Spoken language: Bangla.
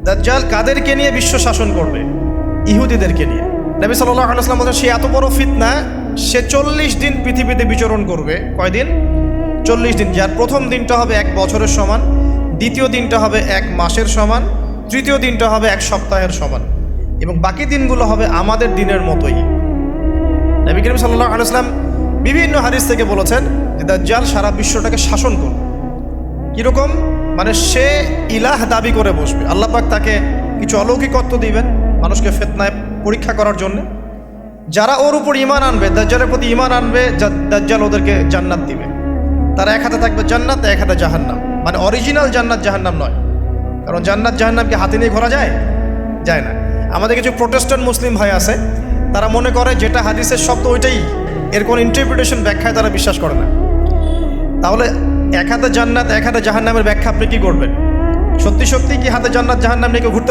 দাজ্জাল কাদেরকে নিয়ে বিশ্ব শাসন করবে? ইহুদিদেরকে নিয়ে। নবী সাল্লাল্লাহু আলাইহি ওয়াসাল্লাম বলেন, সে এত বড় ফিতনা, সে 40 দিন পৃথিবীতে বিচরণ করবে। কয়দিন? 40 দিন। যার প্রথম দিনটা হবে 1 বছরের সমান, দ্বিতীয় দিনটা হবে 1 মাসের সমান, তৃতীয় দিনটা হবে 1 সপ্তাহের সমান, এবং বাকি দিনগুলো হবে আমাদের দিনের মতোই। নবী করিম সাল্লাল্লাহু আলাইহি ওয়াসাল্লাম বিভিন্ন হাদিস থেকে বলেছেন যে দাজ্জাল সারা বিশ্বটাকে শাসন করবে। কীরকম? মানে সে ইলাহ দাবি করে বসবে। আল্লাহ পাক তাকে কিছু অলৌকিকত্ব দিবেন মানুষকে ফিতনায় পরীক্ষা করার জন্য। যারা ওর উপর ঈমান আনবে, দাজ্জালের প্রতি ঈমান আনবে, দাজ্জাল ওদেরকে জান্নাত দিবে। তার এক হাতে থাকবে জান্নাত, এক হাতে জাহান্নাম। মানে অরিজিনাল জান্নাত জাহান্নাম নয়, কারণ জান্নাত জাহান্নামকে হাতে নিয়ে ঘোরা যায়? যায় না। আমাদের কিছু প্রোটেস্ট্যান্ট মুসলিম ভাই আছে, তারা মনে করে যেটা হাদিসের শব্দ ওইটাই, এর কোনো ইন্টারপ্রিটেশন ব্যাখ্যায় তারা বিশ্বাস করে না। তাহলে এক হাতে জান্নাত এক হাতে জাহান্নামের ব্যাখ্যা আপনি কি করবেন? সত্যি সত্যি কি হাতে জান্নাত জাহান্নাম নিয়ে কেউ ঘুরতে